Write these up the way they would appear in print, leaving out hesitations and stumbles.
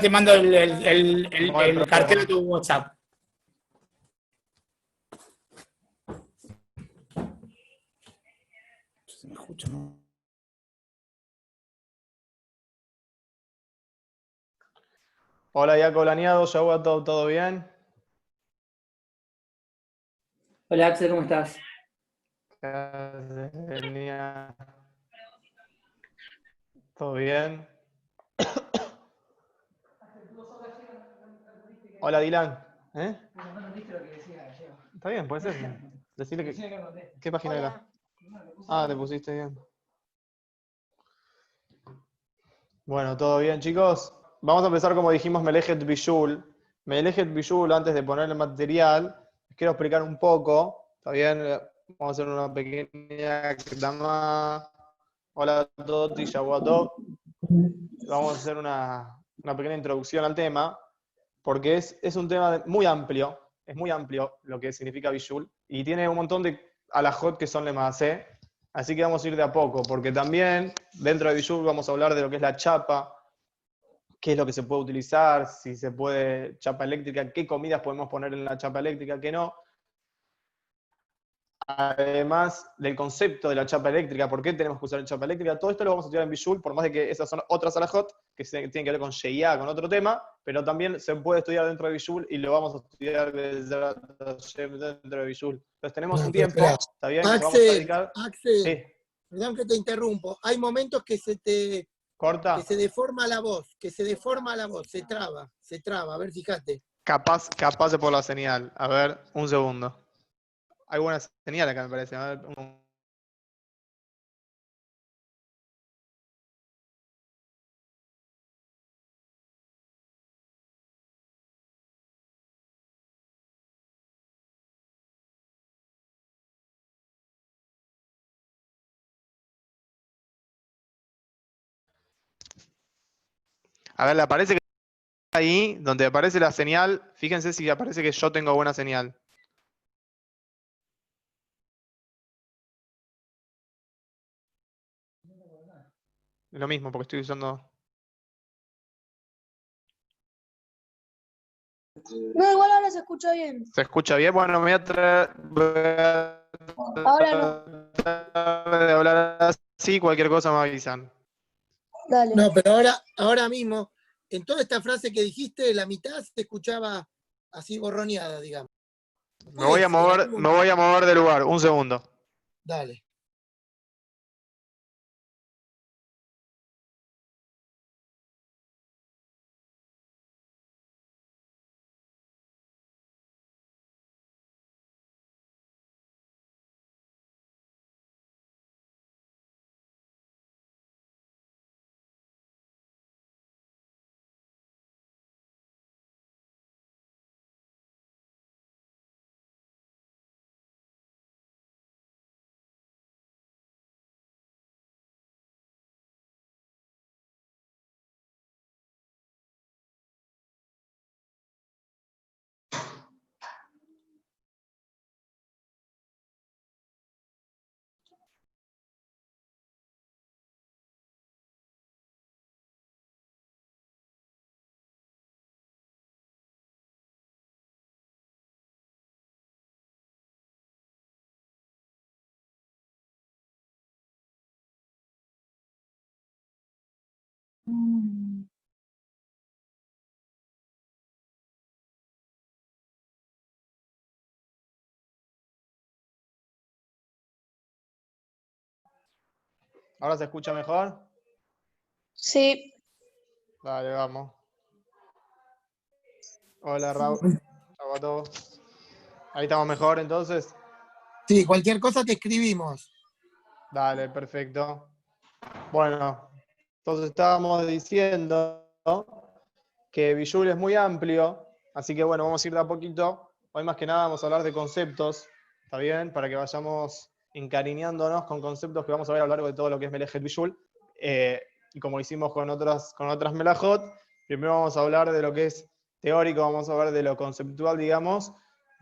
te mando No hay el cartel problema. de tu WhatsApp. Se me escucha, ¿no? Hola, Jaco Laneado, Yaguá, ¿todo bien? Hola Axel, ¿cómo estás? Genial. ¿Todo bien? Hola, Dylan. ¿Eh? Está bien, puede ser. Decirle que... ¿Qué página era? Ah, te pusiste bien. Bueno, ¿todo bien, chicos? Vamos a empezar como dijimos, Melejet Bishul. Melejet Bishul, antes de poner el material, les quiero explicar un poco. ¿Está bien? Vamos a hacer una pequeña... Hola a todos, Yaguató. Vamos a hacer una pequeña introducción al tema, porque es un tema muy amplio, es muy amplio lo que significa Bishul, y tiene un montón de alajot que son lema'asé, así que vamos a ir de a poco, porque también dentro de Bishul vamos a hablar de lo que es la chapa, qué es lo que se puede utilizar, si se puede, chapa eléctrica, qué comidas podemos poner en la chapa eléctrica, qué no. Además del concepto de la chapa eléctrica, por qué tenemos que usar la chapa eléctrica, todo esto lo vamos a estudiar en Bishul, por más de que esas son otras alajot que tienen que ver con Sheia, con otro tema, pero también se puede estudiar dentro de Bishul y lo vamos a estudiar dentro de Bishul. Entonces tenemos un tiempo, ¿está bien? Que se vamos a dedicar. Axel, Sí. perdón que te interrumpo. Hay momentos que se deforma la voz, se traba. A ver, fíjate. Capaz de por la señal. A ver, un segundo. Hay buena señal acá, me parece. A ver, ¿le aparece que ahí, donde aparece la señal? Fíjense si aparece que yo tengo buena señal. Lo mismo, porque estoy usando... No, igual ahora se escucha bien. ¿Se escucha bien? Bueno, me voy a tratar Ahora no. de hablar así, cualquier cosa me avisan. Dale. No, pero ahora mismo, en toda esta frase que dijiste, la mitad se escuchaba así borroneada, digamos. Me voy a mover de lugar, un segundo. Dale. ¿Ahora se escucha mejor? Sí. Dale, vamos. Hola, Raúl. Chau a todos. Ahí estamos mejor, entonces. Sí, cualquier cosa te escribimos. Dale, perfecto. Bueno, entonces estábamos diciendo que Bishul es muy amplio, así que bueno, vamos a ir de a poquito. Hoy más que nada vamos a hablar de conceptos, ¿está bien? Para que vayamos encariñándonos con conceptos que vamos a ver a lo largo de todo lo que es Melejet Bishul. Y como hicimos con otras Melajot, primero vamos a hablar de lo que es teórico, vamos a hablar de lo conceptual, digamos,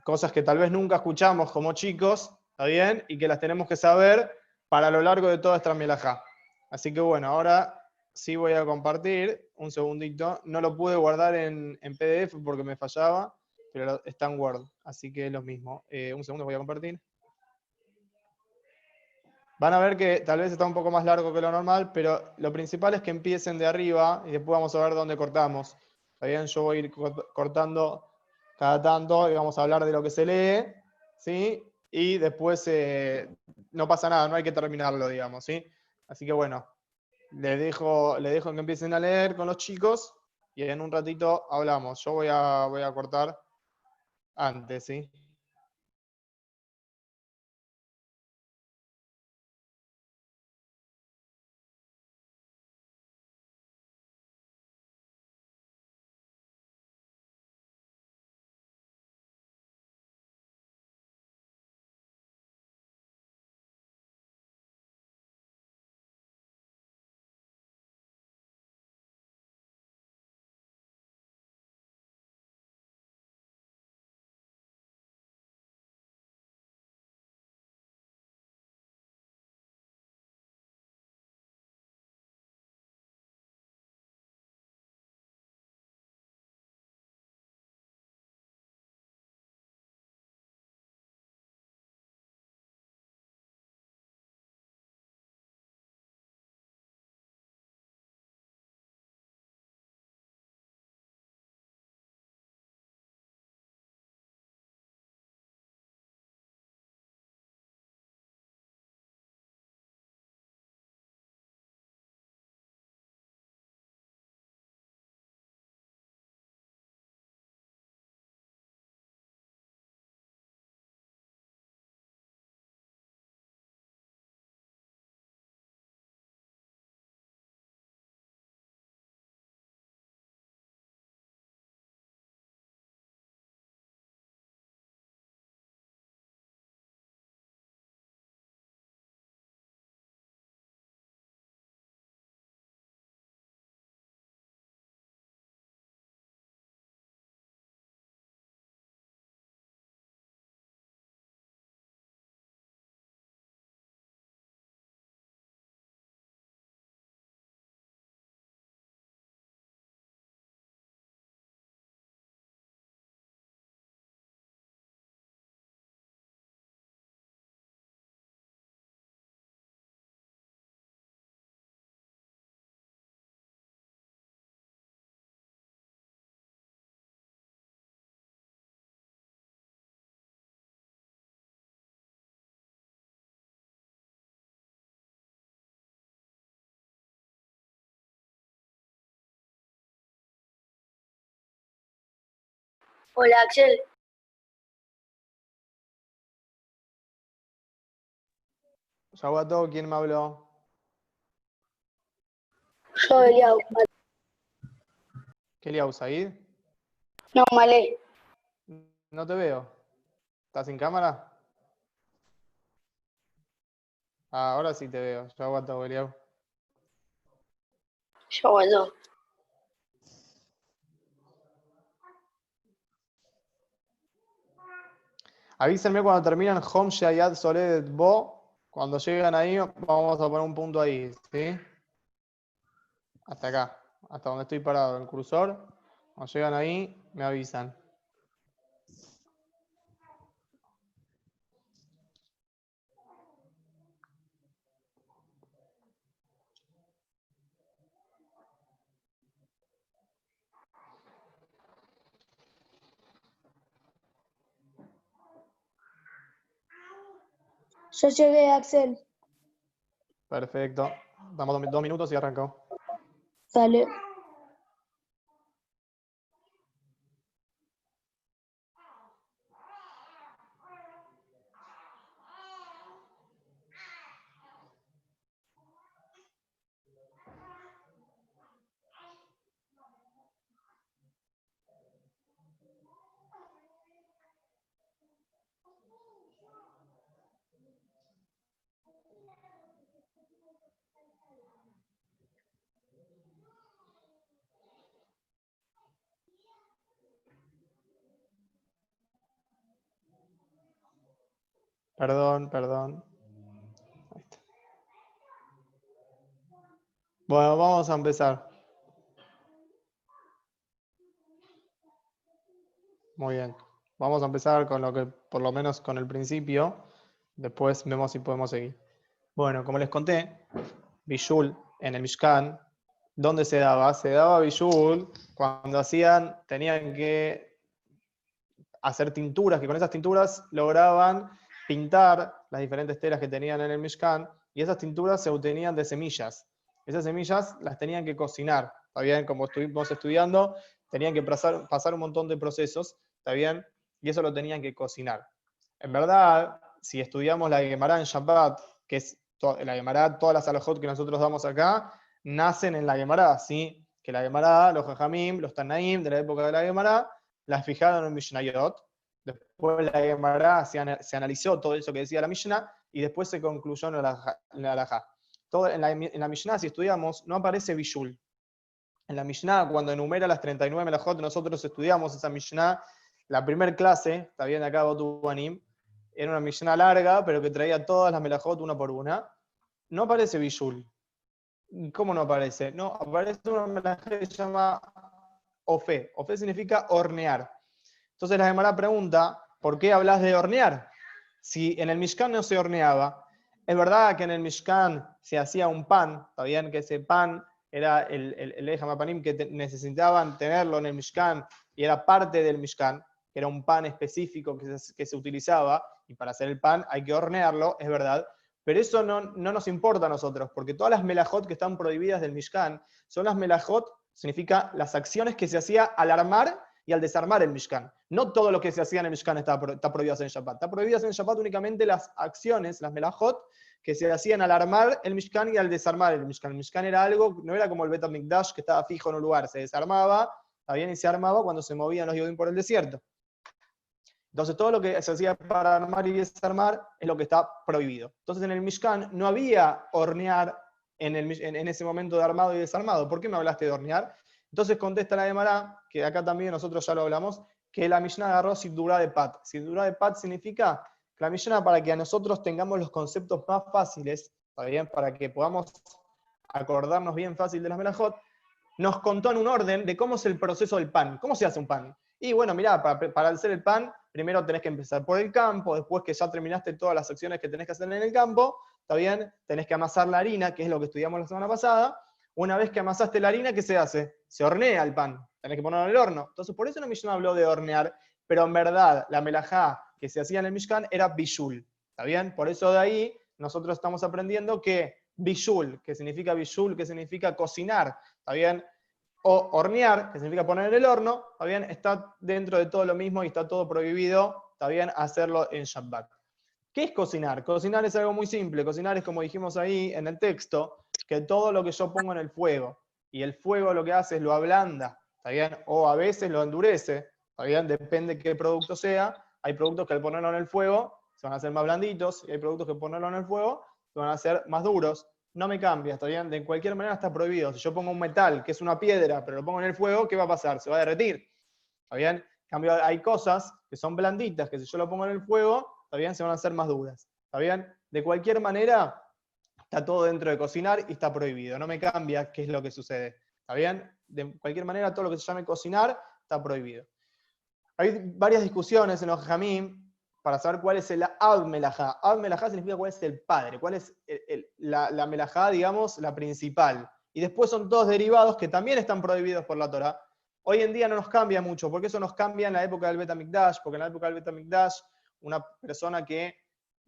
cosas que tal vez nunca escuchamos como chicos, ¿está bien? Y que las tenemos que saber para lo largo de toda esta melajá. Así que bueno, ahora sí voy a compartir. Un segundito. No lo pude guardar en PDF porque me fallaba, pero está en Word, así que es lo mismo. Un segundo, voy a compartir. Van a ver que tal vez está un poco más largo que lo normal, pero lo principal es que empiecen de arriba y después vamos a ver dónde cortamos. ¿Está bien? Yo voy a ir cortando cada tanto y vamos a hablar de lo que se lee, ¿sí? Y después no pasa nada, no hay que terminarlo, digamos, ¿sí? Así que bueno, les dejo que empiecen a leer con los chicos y en un ratito hablamos. Yo voy a cortar antes, ¿sí? Hola, Axel. Yaguato, ¿quién me habló? Yo, Eliau. ¿Qué liau, Said? No, Malé. No te veo. ¿Estás sin cámara? Ah, ahora sí te veo. Yaguato, Eliau. Yo, bueno. Avísenme cuando terminan Hom Shayad Soledet Bo. Cuando llegan ahí, vamos a poner un punto ahí, ¿sí? Hasta acá, hasta donde estoy parado, el cursor. Cuando llegan ahí, me avisan. Yo llegué, Axel. Perfecto. Damos 2 minutos y arrancó. Dale. Perdón. Ahí está. Bueno, vamos a empezar. Muy bien. Vamos a empezar con lo que, por lo menos con el principio. Después vemos si podemos seguir. Bueno, como les conté, Bishul en el Mishkan, ¿dónde se daba? Se daba Bishul cuando tenían que hacer tinturas, que con esas tinturas lograban pintar las diferentes telas que tenían en el Mishkan, y esas tinturas se obtenían de semillas. Esas semillas las tenían que cocinar, ¿está bien? Como estuvimos estudiando, tenían que pasar un montón de procesos, ¿está bien? Y eso lo tenían que cocinar. En verdad, si estudiamos la Gemara en Shabbat, que es la Gemara, todas las alajot que nosotros damos acá, nacen en la Gemara, ¿sí? Que la Gemara, los Jajamim, los Tanaim de la época de la Gemara, las fijaron en Mishnayot. Después la Gemara se analizó todo eso que decía la Mishnah y después se concluyó en la Halajá. En la Mishnah, si estudiamos, no aparece Bishul. En la Mishnah, cuando enumera las 39 melajot, nosotros estudiamos esa Mishnah. La primera clase, está bien acá, Botubanim, era una Mishnah larga, pero que traía todas las melajot una por una. No aparece Bishul. ¿Cómo no aparece? No, aparece una melajá que se llama Ofe. Ofe significa hornear. Entonces la Gemara pregunta, ¿por qué hablas de hornear? Si en el Mishkan no se horneaba. Es verdad que en el Mishkan se hacía un pan, está bien que ese pan era el Ejamapanim que necesitaban tenerlo en el Mishkan y era parte del Mishkan, que era un pan específico que se utilizaba, y para hacer el pan hay que hornearlo, es verdad, pero eso no nos importa a nosotros, porque todas las melajot que están prohibidas del Mishkan son las melajot, significa las acciones que se hacía al armar y al desarmar el Mishkan. No todo lo que se hacía en el Mishkan está prohibido en Shabbat. Está prohibido en Shabbat únicamente las acciones, las melajot, que se hacían al armar el Mishkan y al desarmar el Mishkan. El Mishkan era algo, no era como el Bet HaMikdash que estaba fijo en un lugar, se desarmaba, está bien, y se armaba cuando se movían los Yehudim por el desierto. Entonces todo lo que se hacía para armar y desarmar es lo que está prohibido. Entonces en el Mishkan no había hornear en ese momento de armado y desarmado. ¿Por qué me hablaste de hornear? Entonces contesta la Gemara, que acá también nosotros ya lo hablamos, que la Mishnah agarró Sidurá de Pat. Sidurá de Pat significa que la Mishnah, para que a nosotros tengamos los conceptos más fáciles, ¿está bien? Para que podamos acordarnos bien fácil de las melajot, nos contó en un orden de cómo es el proceso del pan. ¿Cómo se hace un pan? Y bueno, mirá, para hacer el pan, primero tenés que empezar por el campo, después que ya terminaste todas las acciones que tenés que hacer en el campo, ¿está bien? Tenés que amasar la harina, que es lo que estudiamos la semana pasada. Una vez que amasaste la harina, ¿qué se hace? Se hornea el pan, tenés que ponerlo en el horno. Entonces, por eso la Mishnah habló de hornear, pero en verdad, la melajá que se hacía en el Mishkan era bishul, ¿está bien? Por eso de ahí nosotros estamos aprendiendo que bishul, que significa cocinar, ¿está bien? O hornear, que significa poner en el horno, ¿está bien? Está dentro de todo lo mismo y está todo prohibido, ¿está bien? Hacerlo en Shabbat. ¿Qué es cocinar? Cocinar es algo muy simple. Cocinar es, como dijimos ahí en el texto, que todo lo que yo pongo en el fuego, y el fuego lo que hace es lo ablanda, ¿está bien? O a veces lo endurece, ¿está bien? Depende qué producto sea. Hay productos que al ponerlo en el fuego se van a hacer más blanditos, y hay productos que al ponerlo en el fuego se van a hacer más duros. No me cambia, ¿está bien? De cualquier manera está prohibido. Si yo pongo un metal, que es una piedra, pero lo pongo en el fuego, ¿qué va a pasar? Se va a derretir, ¿está bien? En cambio, hay cosas que son blanditas, que si yo lo pongo en el fuego, ¿está bien? Se van a hacer más duras, ¿está bien? De cualquier manera, está todo dentro de cocinar y está prohibido. No me cambia qué es lo que sucede, ¿está bien? De cualquier manera, todo lo que se llame cocinar está prohibido. Hay varias discusiones en los Jamim para saber cuál es el Ab Melajá. Ab Melajá significa cuál es el padre, cuál es la Melajá, digamos, la principal. Y después son todos derivados que también están prohibidos por la Torá. Hoy en día no nos cambia mucho, porque eso nos cambia en la época del Bet HaMikdash, porque en la época del Bet HaMikdash una persona que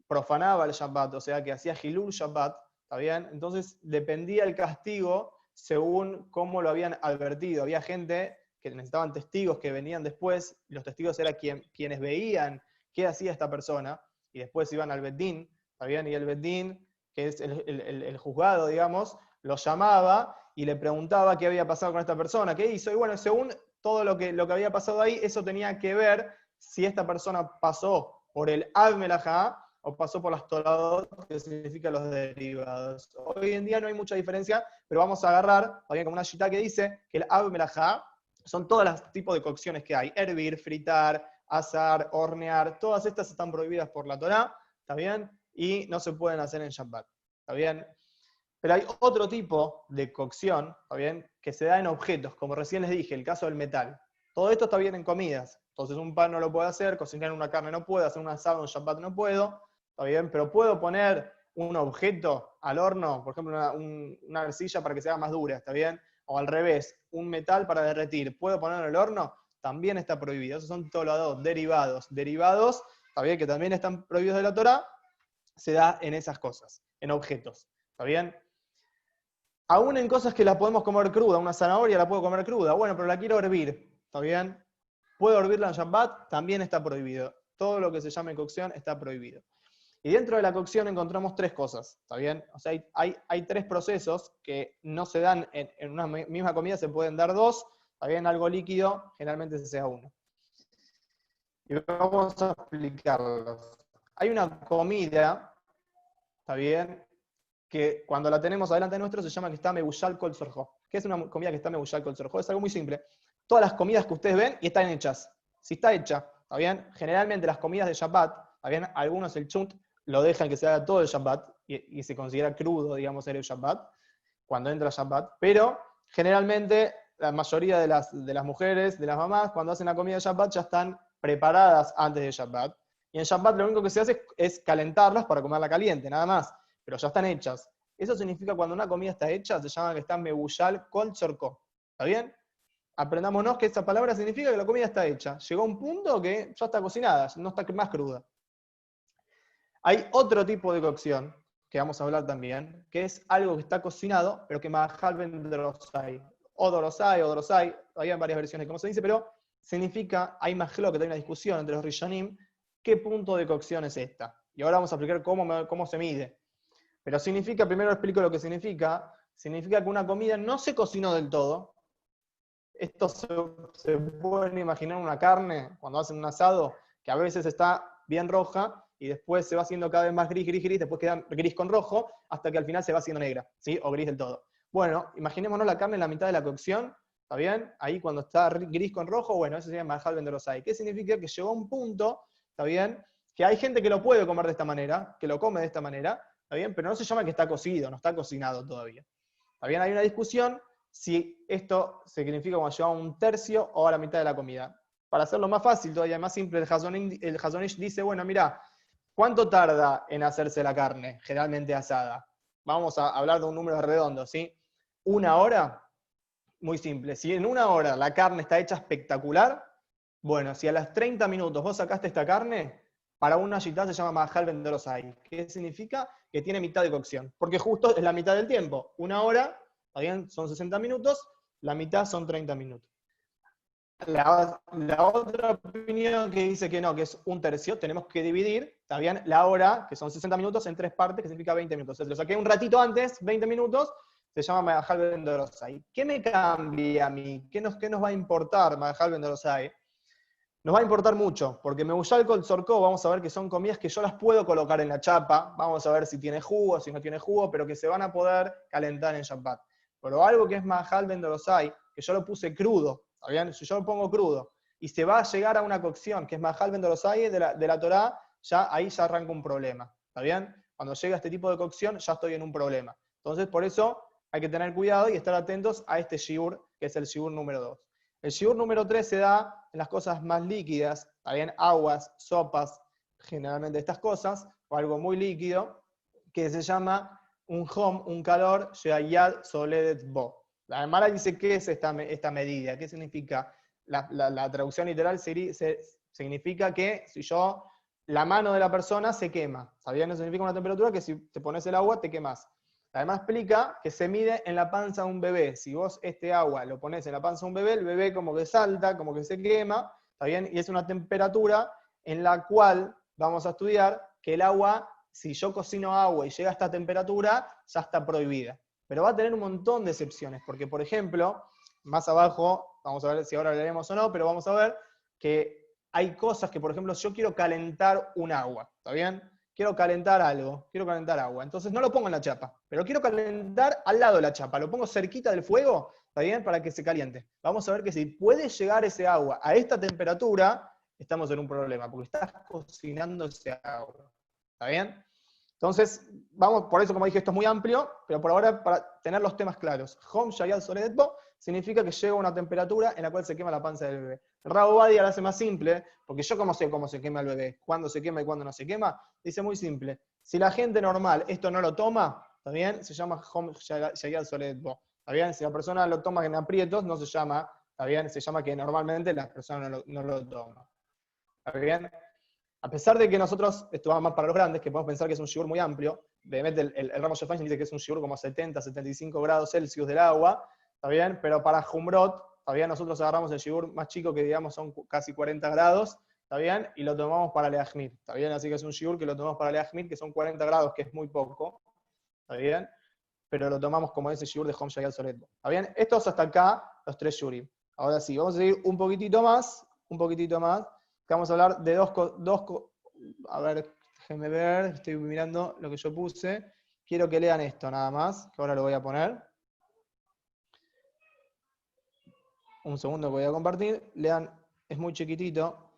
profanaba el Shabbat, o sea, que hacía Hilul Shabbat, ¿está bien? Entonces dependía el castigo según cómo lo habían advertido. Había gente que necesitaban testigos que venían después, y los testigos eran quienes veían qué hacía esta persona, y después iban al Beddín, ¿está bien? Y el Beddín, que es el juzgado, digamos, lo llamaba y le preguntaba qué había pasado con esta persona, qué hizo, y bueno, según todo lo que había pasado ahí, eso tenía que ver si esta persona pasó por el Ab Melajá o pasó por las Toradot, que significa los derivados. Hoy en día no hay mucha diferencia, pero vamos a agarrar, había como una shita que dice que el Ab Melajá son todos los tipos de cocciones que hay: hervir, fritar, asar, hornear, todas estas están prohibidas por la Torá, ¿está bien? Y no se pueden hacer en Shabbat, ¿está bien? Pero hay otro tipo de cocción, ¿está bien? Que se da en objetos, como recién les dije, el caso del metal. Todo esto está bien en comidas. Entonces un pan no lo puedo hacer, cocinar una carne no puedo, hacer un asado, un Shabbat no puedo, ¿está bien? Pero puedo poner un objeto al horno, por ejemplo, una arcilla para que sea más dura, ¿está bien? O al revés, un metal para derretir, ¿puedo ponerlo en el horno? También está prohibido. Esos son tolados, derivados. Derivados, ¿está bien? Que también están prohibidos de la Torá, se da en esas cosas, en objetos, ¿está bien? Aún en cosas que la podemos comer cruda, una zanahoria la puedo comer cruda, bueno, pero la quiero hervir, ¿está bien? ¿Puedo hervirla en Shabbat? También está prohibido. Todo lo que se llame cocción está prohibido. Y dentro de la cocción encontramos tres cosas, ¿está bien? O sea, hay tres procesos que no se dan en una misma comida, se pueden dar dos, ¿está bien? Algo líquido, generalmente se sea uno. Y vamos a explicarlos. Hay una comida, ¿está bien? Que cuando la tenemos adelante nuestro se llama que está mebushal kol sorjo. ¿Qué es una comida que está mebushal kol sorjo? Es algo muy simple. Todas las comidas que ustedes ven y están hechas. Si está hecha, ¿está bien? Generalmente las comidas de Shabbat, ¿está bien? Algunos el chunt lo dejan que se haga todo el Shabbat y se considera crudo, digamos, el Shabbat, cuando entra Shabbat. Pero generalmente la mayoría de las mujeres, de las mamás, cuando hacen la comida de Shabbat ya están preparadas antes de Shabbat. Y en Shabbat lo único que se hace es calentarlas para comerla caliente, nada más. Pero ya están hechas. Eso significa cuando una comida está hecha, se llama que está mebushal kol tzorko. ¿Está bien? Aprendámonos que esa palabra significa que la comida está hecha. Llegó a un punto que ya está cocinada, no está más cruda. Hay otro tipo de cocción, que vamos a hablar también, que es algo que está cocinado, pero que mahal ben dorosai. O dorosai, hay varias versiones de cómo se dice, pero significa, hay mahlo, que hay una discusión entre los rishonim, qué punto de cocción es esta. Y ahora vamos a explicar cómo se mide. Pero significa, primero explico lo que significa que una comida no se cocinó del todo. Esto se pueden imaginar una carne, cuando hacen un asado, que a veces está bien roja y después se va haciendo cada vez más gris, después queda gris con rojo, hasta que al final se va haciendo negra, ¿sí? O gris del todo. Bueno, imaginémonos la carne en la mitad de la cocción, ¿está bien? Ahí cuando está gris con rojo, bueno, eso sería mahal ben dorosai. ¿Qué significa? Que llegó a un punto, ¿está bien? Que hay gente que lo puede comer de esta manera, que lo come de esta manera, ¿está bien? Pero no se llama que está cocido, no está cocinado todavía. ¿Está bien? Hay una discusión si esto significa como lleva un tercio o a la mitad de la comida. Para hacerlo más fácil, todavía más simple, el Hazon Ish dice, bueno, mira, ¿cuánto tarda en hacerse la carne, generalmente asada? Vamos a hablar de un número redondo, ¿sí? ¿1 hora? Muy simple. Si en 1 hora la carne está hecha espectacular, bueno, si a las 30 minutos vos sacaste esta carne, para una shitá se llama mahal ben dorosai. ¿Qué significa? Que tiene mitad de cocción. Porque justo es la mitad del tiempo. 1 hora, ¿está bien? Son 60 minutos, la mitad son 30 minutos. La otra opinión que dice que no, que es un tercio, tenemos que dividir, ¿está bien? La hora, que son 60 minutos, en 3 partes, que significa 20 minutos. Entonces, lo saqué un ratito antes, 20 minutos, se llama mahal ben dorosai. ¿Qué me cambia a mí? ¿Qué nos va a importar mahal ben dorosai? Nos va a importar mucho, porque mebushal kol tzorko, vamos a ver que son comidas que yo las puedo colocar en la chapa, vamos a ver si tiene jugo, si no tiene jugo, pero que se van a poder calentar en Shabbat. Pero algo que es mahal ben dorosai, que yo lo puse crudo, ¿está bien? Si yo lo pongo crudo, y se va a llegar a una cocción, que es mahal ben dorosai de la Torá, ahí ya arranca un problema, ¿está bien? Cuando llega este tipo de cocción, ya estoy en un problema. Entonces, por eso hay que tener cuidado y estar atentos a este shiur, que es el shiur número 2. El shiur número 3 se da en las cosas más líquidas, también aguas, sopas, generalmente estas cosas, o algo muy líquido, que se llama un hom, un calor, yad soledet bo. La Gemara dice, ¿qué es esta medida? ¿Qué significa? La traducción literal significa que si la mano de la persona se quema. ¿Sabían? Eso significa una temperatura que si te pones el agua te quemas. Además explica que se mide en la panza de un bebé. Si vos este agua lo pones en la panza de un bebé, el bebé como que salta, como que se quema, ¿está bien? Y es una temperatura en la cual vamos a estudiar que el agua, si yo cocino agua y llega a esta temperatura, ya está prohibida. Pero va a tener un montón de excepciones, porque por ejemplo, más abajo, vamos a ver si ahora leeremos o no, pero vamos a ver que hay cosas que, por ejemplo, yo quiero calentar un agua, ¿está bien? Quiero calentar algo, quiero calentar agua. Entonces no lo pongo en la chapa, pero quiero calentar al lado de la chapa. Lo pongo cerquita del fuego, ¿está bien? Para que se caliente. Vamos a ver que si puede llegar ese agua a esta temperatura, estamos en un problema, porque estás cocinando ese agua. ¿Está bien? Entonces, vamos, por eso como dije, esto es muy amplio, pero por ahora para tener los temas claros. Hom Shayal Soledet Bo significa que llega a una temperatura en la cual se quema la panza del bebé. Rab Ovadia lo hace más simple, porque yo cómo sé cómo se quema el bebé, cuándo se quema y cuándo no se quema, dice muy simple. Si la gente normal esto no lo toma, ¿está bien? Se llama Hom Shayal Soledet Bo. ¿Está bien? Si la persona lo toma en aprietos, no se llama, ¿está bien? Se llama que normalmente las personas no lo toman. ¿Está bien? A pesar de que nosotros, esto va más para los grandes, que podemos pensar que es un shiur muy amplio, obviamente el Ramo Shefan dice que es un shiur como 70, 75 grados Celsius del agua, ¿está bien? Pero para Jumrot, ¿está bien? Nosotros agarramos el shiur más chico que digamos son casi 40 grados, ¿está bien? Y lo tomamos para Leachmir, ¿está bien? Así que es un shiur que lo tomamos para Leachmir, que son 40 grados, que es muy poco, ¿está bien? Pero lo tomamos como ese shiur de Hom Shayal Soledet Bo, ¿está bien? Estos hasta acá, los 3 shiurim. Ahora sí, vamos a seguir un poquitito más, que vamos a hablar de a ver, déjenme ver, estoy mirando lo que yo puse. Quiero que lean esto nada más, que ahora lo voy a poner. Un segundo que voy a compartir. Lean, es muy chiquitito.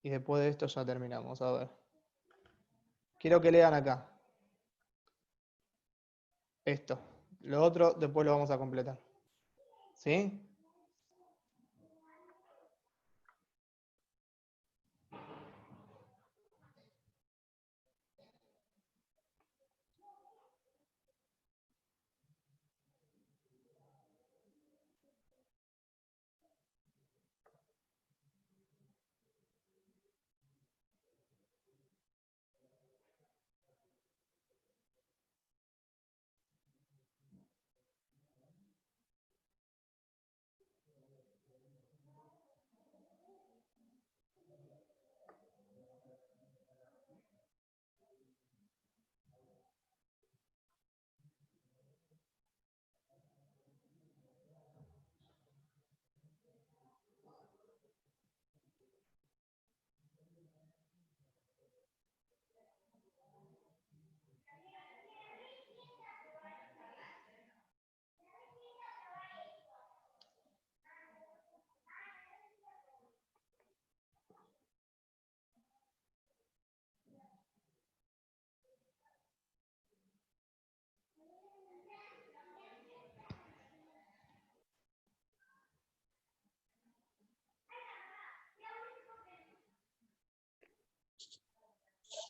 Y después de esto ya terminamos, a ver. Quiero que lean acá. Esto. Lo otro después lo vamos a completar. ¿Sí?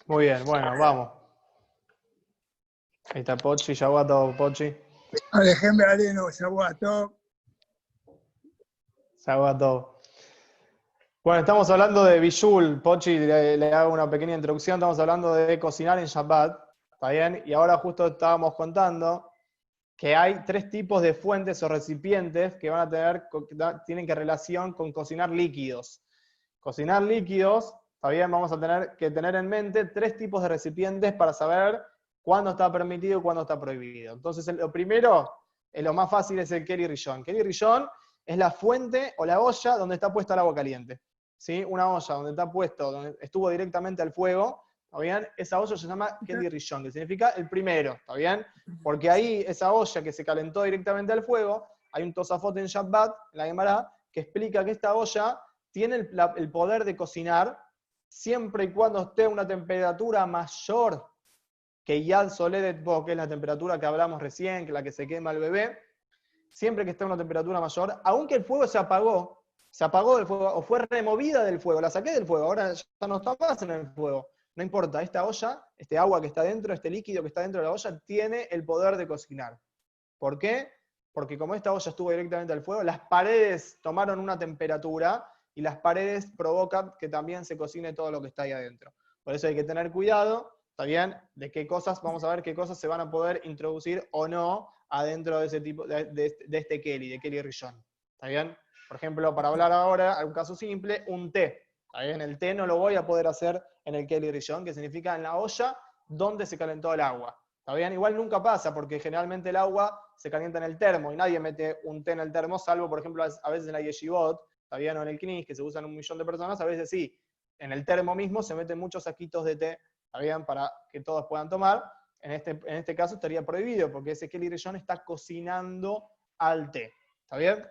Muy bien, bueno, vamos. Ahí está Pochi, ya va todo, Pochi. Alejandro Areno, Shabuato. Se va todo. Bueno, estamos hablando de Bishul, Pochi, le hago una pequeña introducción, estamos hablando de cocinar en Shabbat, ¿está bien? Y ahora justo estábamos contando que hay 3 tipos de fuentes o recipientes que van a tienen que relación con cocinar líquidos. Cocinar líquidos, ¿está bien? Vamos a tener que tener en mente 3 tipos de recipientes para saber cuándo está permitido y cuándo está prohibido. Entonces, lo primero, lo más fácil es el Keli Rishon. Keli Rishon es la fuente o la olla donde está puesta el agua caliente. ¿Sí? Una olla donde está puesto, donde estuvo directamente al fuego, ¿está bien? Esa olla se llama Keli Rishon, que significa el primero, ¿está bien? Porque ahí, esa olla que se calentó directamente al fuego, hay un Tosafot en Shabbat, en la Gemara, que explica que esta olla tiene el poder de cocinar siempre y cuando esté a una temperatura mayor que Yad Soledet Bo, que es la temperatura que hablamos recién, que es la que se quema el bebé, siempre que esté a una temperatura mayor, aunque el fuego se apagó del fuego o fue removida del fuego, la saqué del fuego, ahora ya no está más en el fuego. No importa, esta olla, este agua que está dentro, este líquido que está dentro de la olla, tiene el poder de cocinar. ¿Por qué? Porque como esta olla estuvo directamente al fuego, las paredes tomaron una temperatura y las paredes provocan que también se cocine todo lo que está ahí adentro. Por eso hay que tener cuidado, ¿está bien? De qué cosas, vamos a ver qué cosas se van a poder introducir o no adentro de ese tipo, de este Keli, de Keli Rishon. ¿Está bien? Por ejemplo, para hablar ahora, un caso simple, un té. ¿Está bien? El té no lo voy a poder hacer en el Keli Rishon, que significa en la olla donde se calentó el agua. ¿Está bien? Igual nunca pasa, porque generalmente el agua se calienta en el termo y nadie mete un té en el termo, salvo, por ejemplo, a veces en la yeshivot, ¿está bien? O en el knis, que se usan 1 millón de personas, a veces sí. En el termo mismo se meten muchos saquitos de té, ¿está bien? Para que todos puedan tomar. En este caso estaría prohibido, porque ese Keli Rishon está cocinando al té. ¿Está bien?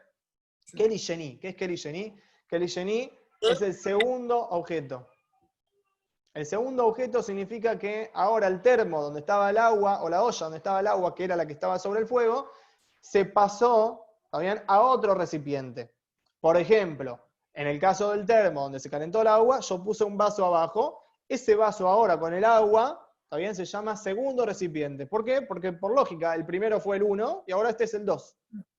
Keli Sheni. ¿Qué es Keli Sheni? Keli Sheni es el segundo objeto. El segundo objeto significa que ahora el termo donde estaba el agua, o la olla donde estaba el agua, que era la que estaba sobre el fuego, se pasó, ¿está bien?, a otro recipiente. Por ejemplo, en el caso del termo donde se calentó el agua, yo puse un vaso abajo. Ese vaso ahora con el agua, ¿está bien?, se llama segundo recipiente. ¿Por qué? Porque por lógica, el primero fue el 1 y ahora este es el 2.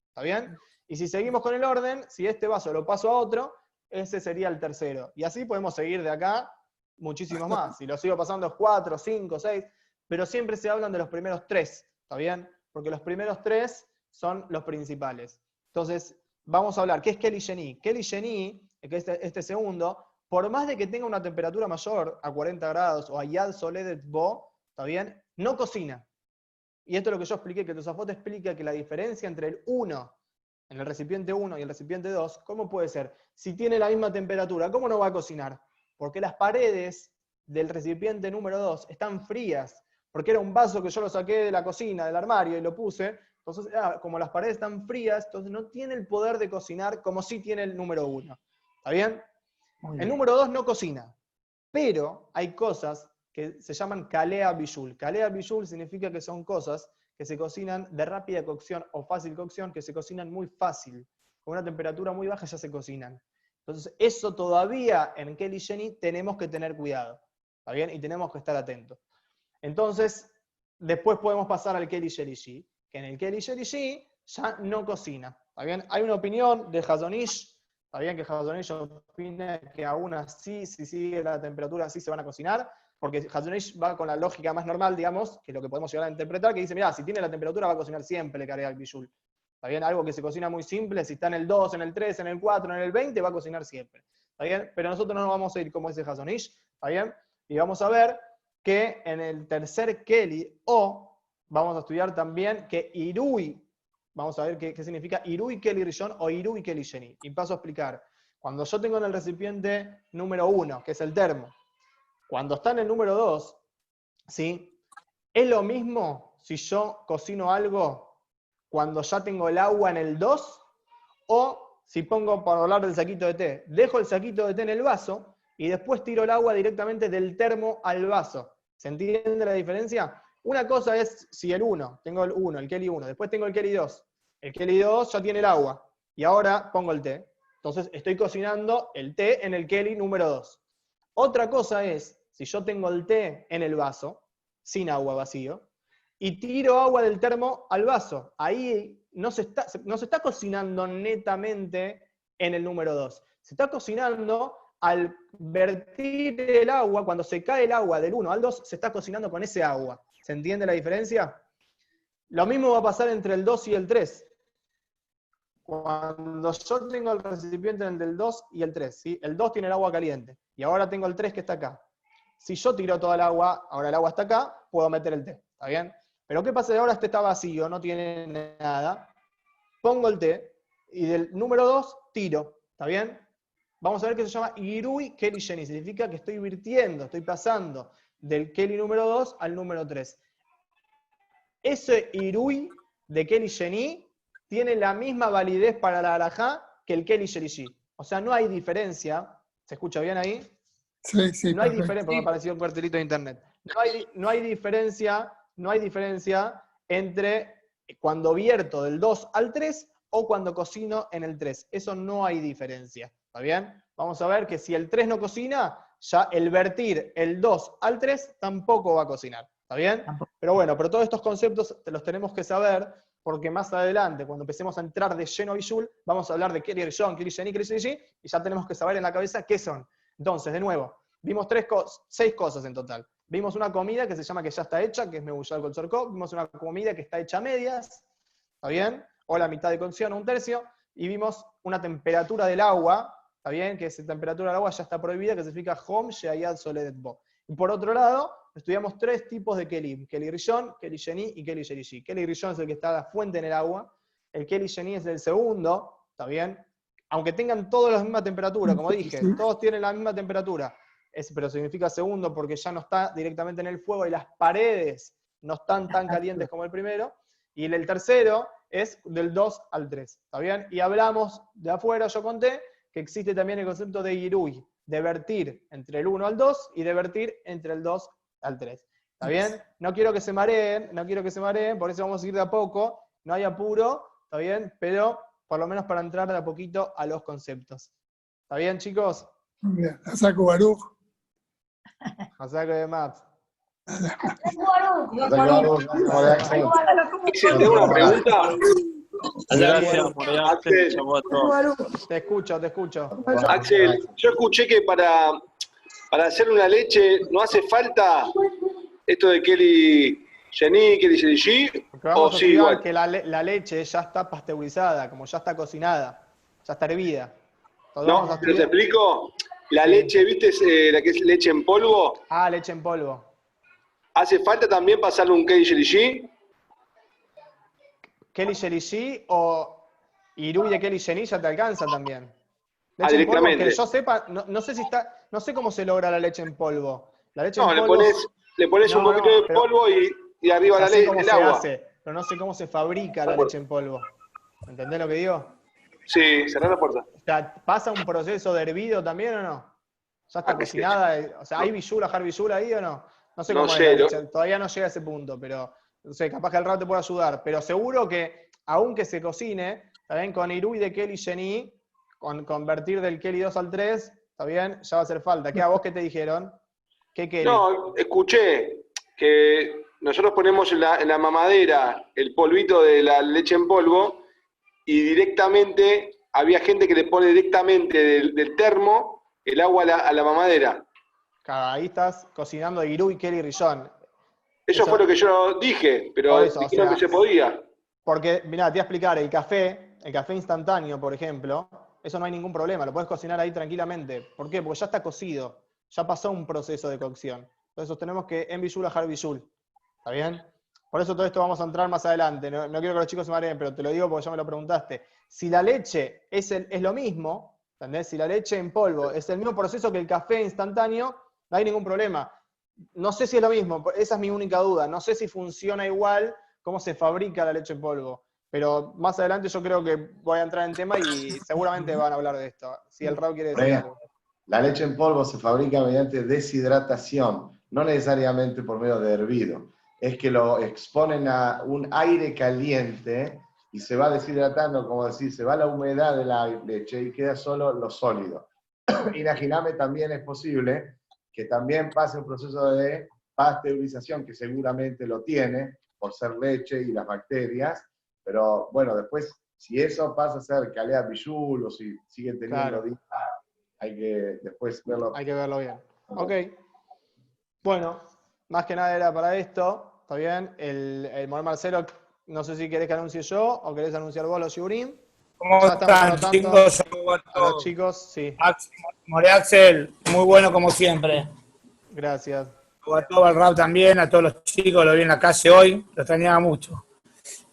¿Está bien? Y si seguimos con el orden, si este vaso lo paso a otro, ese sería el tercero. Y así podemos seguir de acá muchísimos más. Si lo sigo pasando es 4, 5, 6, pero siempre se hablan de los primeros 3, ¿está bien? Porque los primeros 3 son los principales. Entonces, vamos a hablar, ¿qué es Keli Sheni? Keli Sheni, que este segundo, por más de que tenga una temperatura mayor a 40 grados o a Yad Soledet Bo, ¿está bien?, no cocina. Y esto es lo que yo expliqué, que Tosafot explica que la diferencia entre el 1, en el recipiente 1 y el recipiente 2, ¿cómo puede ser? Si tiene la misma temperatura, ¿cómo no va a cocinar? Porque las paredes del recipiente número 2 están frías, porque era un vaso que yo lo saqué de la cocina, del armario, y lo puse. Entonces, como las paredes están frías, entonces no tiene el poder de cocinar como sí tiene el número 1. ¿Está bien? El número 2 no cocina, pero hay cosas que se llaman kalea bishul. Kalea bishul significa que son cosas que se cocinan de rápida cocción o fácil cocción, que se cocinan muy fácil. Con una temperatura muy baja ya se cocinan. Entonces, eso todavía en Keli Sheni tenemos que tener cuidado. ¿Está bien? Y tenemos que estar atentos. Entonces, después podemos pasar al Keli Shelishi, que en el Keli Shelishi ya no cocina. ¿Está bien? Hay una opinión de Hazon Ish. Está bien que Hazon Ish opina que aún así, si sigue la temperatura, así se van a cocinar. Porque Hazon Ish va con la lógica más normal, digamos, que lo que podemos llegar a interpretar, que dice, mirá, si tiene la temperatura va a cocinar siempre, Kalea Bishul. ¿Está bien? Algo que se cocina muy simple, si está en el 2, en el 3, en el 4, en el 20, va a cocinar siempre. ¿Está bien? Pero nosotros no nos vamos a ir como dice Hazon Ish. ¿Está bien? Y vamos a ver que en el tercer Keli, o vamos a estudiar también que Irui, vamos a ver qué significa Irui Keli Rishon o Irui Keli Sheni. Y paso a explicar. Cuando yo tengo en el recipiente número 1, que es el termo, cuando está en el número 2, ¿sí?, es lo mismo si yo cocino algo cuando ya tengo el agua en el 2, o si pongo, para hablar del saquito de té, dejo el saquito de té en el vaso y después tiro el agua directamente del termo al vaso. ¿Se entiende la diferencia? Una cosa es si el 1, tengo el 1, el Keli 1, después tengo el Keli 2. El Keli 2 ya tiene el agua y ahora pongo el té. Entonces estoy cocinando el té en el Keli número 2. Otra cosa es si yo tengo el té en el vaso, sin agua, vacío, y tiro agua del termo al vaso. Ahí no se está cocinando netamente en el número 2. Se está cocinando al vertir el agua, cuando se cae el agua del 1 al 2, se está cocinando con ese agua. ¿Se entiende la diferencia? Lo mismo va a pasar entre el 2 y el 3. Cuando yo tengo el recipiente entre el 2 y el 3, ¿sí? El 2 tiene el agua caliente, y ahora tengo el 3 que está acá. Si yo tiro toda el agua, ahora el agua está acá, puedo meter el té, ¿está bien? Pero ¿qué pasa si ahora este está vacío, no tiene nada? Pongo el té, y del número 2 tiro, ¿está bien? Vamos a ver que se llama Irui Keli Sheni, significa que estoy virtiendo, estoy pasando del Keli número 2 al número 3. Ese Irui de Keli Sheni tiene la misma validez para la halajá que el Keli Shelishi. O sea, no hay diferencia. ¿Se escucha bien ahí? Sí, no hay diferencia, porque me apareció un cartelito de internet. No hay diferencia entre cuando vierto del 2 al 3 o cuando cocino en el 3. Eso no hay diferencia. ¿Está bien? Vamos a ver que si el 3 no cocina, ya el vertir el 2 al 3 tampoco va a cocinar. ¿Está bien? Pero bueno, pero todos estos conceptos los tenemos que saber, porque más adelante, cuando empecemos a entrar de lleno a Bishul, vamos a hablar de Keli Rishon, Keli Sheni, Keli Shelishi, y ya tenemos que saber en la cabeza qué son. Entonces, de nuevo, vimos 6 cosas en total. Vimos una comida que se llama que ya está hecha, que es Mebushal Kol Tzorko. Vimos una comida que está hecha a medias, ¿está bien? O la mitad de cocción o un tercio. Y vimos una temperatura del agua, ¿está bien? Que esa temperatura del agua ya está prohibida, que significa Hom Sheayad Soledet Bo. Y por otro lado, estudiamos 3 tipos de Kelim: Keli Rishon, Keli Sheni y Keli Shelishi. Keli Rishon es el que está a la fuente en el agua. El Keli Sheni es el segundo, ¿está bien? Aunque tengan todos la misma temperatura, como dije, todos tienen la misma temperatura, pero significa segundo porque ya no está directamente en el fuego y las paredes no están tan calientes como el primero. Y el tercero es del 2 al 3, ¿está bien? Y hablamos de afuera, yo conté, que existe también el concepto de Irui. de vertir entre el 1 al 2 y de vertir entre el 2 al 3. ¿Está bien? No quiero que se mareen, por eso vamos a ir de a poco, no hay apuro, ¿está bien? Pero por lo menos para entrar de a poquito a los conceptos. ¿Está bien, chicos? Bien, la saco Baruch. A saco de maps. ¿Tengo una pregunta? Gracias, Axel. Te escucho. Axel, yo escuché que para hacer una leche no hace falta esto de Kelly Jenny, Kelly G, Porque vamos o a sí, estudiar igual. que la leche ya está pasteurizada, como ya está cocinada, ya está hervida. Entonces vamos a No, pero te estudiar- explico. La Sí. leche, ¿viste? La que es leche en polvo. Ah, leche en polvo. ¿Hace falta también pasarle un Kelly G? Kelly Jelly G o Irui de Kelly Jenny ya te alcanza también. Ah, Leche en polvo, directamente. que yo sepa, no sé si está, no sé cómo se logra la leche en polvo. La leche No, en le polvo pones un No, poquito no, de pero- polvo y arriba ya la sé leche, cómo el se agua. hace, pero no sé cómo se fabrica la leche en polvo. ¿Entendés lo que digo? Sí, cerrá la puerta. O sea, ¿pasa un proceso de hervido también o no? ¿Ya está que sí. cocinada? O sea, ¿hay billula, jar billula ahí o no? No sé No cómo es sé, la leche, todavía no llega a ese punto, pero no sé, capaz que al rato te puede ayudar. Pero seguro que, aunque se cocine, ¿está bien? Con Irui de Kelly Jenny, con convertir del Kelly 2 al 3, ¿está bien? Ya va a hacer falta. ¿Qué a vos qué te dijeron? ¿Qué Kelly? No, escuché que nosotros ponemos en la mamadera el polvito de la leche en polvo y directamente había gente que le pone directamente del termo el agua a la mamadera. Claro, ahí estás cocinando Irui, Kelly, Rillón. Eso fue lo que yo dije, pero Por eso, o dijeron sea, que se podía. Porque, mirá, te voy a explicar, el café instantáneo, por ejemplo, eso no hay ningún problema, lo puedes cocinar ahí tranquilamente. ¿Por qué? Porque ya está cocido, ya pasó un proceso de cocción. Entonces tenemos que en billul ajar billul. ¿Está bien? Por eso todo esto vamos a entrar más adelante. No quiero que los chicos se mareen, pero te lo digo porque ya me lo preguntaste. Si la leche es lo mismo, ¿entendés? Si la leche en polvo es el mismo proceso que el café instantáneo, no hay ningún problema. No sé si es lo mismo, esa es mi única duda. No sé si funciona igual cómo se fabrica la leche en polvo. Pero más adelante yo creo que voy a entrar en tema y seguramente van a hablar de esto. Si el Raúl quiere decir algo. La leche en polvo se fabrica mediante deshidratación, no necesariamente por medio de hervido. Es que lo exponen a un aire caliente y se va deshidratando, como decir, se va la humedad de la leche y queda solo lo sólido. Imaginame también es posible que también pase un proceso de pasteurización, que seguramente lo tiene, por ser leche y las bacterias, pero bueno, después, si eso pasa a ser calea billul o si siguen teniendo Claro. hay que después verlo. Hay que verlo bien. Ok. Bueno, más que nada era para esto. ¿Está bien? El Morel Marcelo, no sé si querés que anuncie yo o querés anunciar vos los Yurim. ¿Cómo Ya estamos están, anotando chicos? a los chicos, sí. More Axel, muy bueno como siempre. Gracias. A todo el Raúl también, a todos los chicos, lo vi en la calle hoy, lo extrañaba mucho.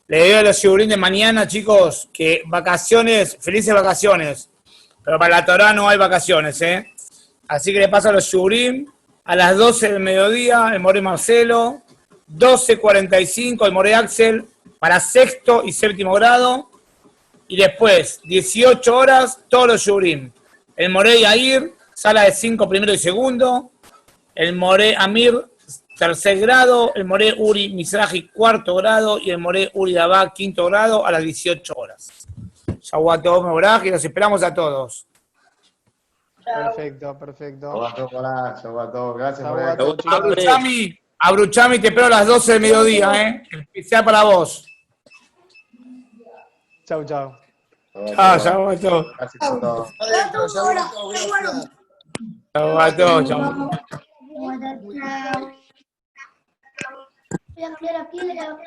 Le digo a los Yurim de mañana, chicos, que vacaciones, felices vacaciones, pero para la Torá no hay vacaciones, ¿eh? Así que le paso a los Yurim a las 12 del mediodía, el More Marcelo, 12:45 el More Axel para sexto y séptimo grado, y después, 18 horas, todos los Yurim. El More Yair, sala de 5 primero y segundo, el More Amir, tercer grado, el More Uri Mizrahi, cuarto grado, y el More Uri Dabá, quinto grado, a las 18 horas. Shavuot Mevorach, y los esperamos a todos. Perfecto, perfecto. Gracias, Shavuot, Abruchami, te espero a las 12 del mediodía, ¿eh? Especial para vos. Chau, chau. Shavuot. Gracias por todo. Adentro, gracias. Shavuot, Shavuot. Voy a cambiar la piedra.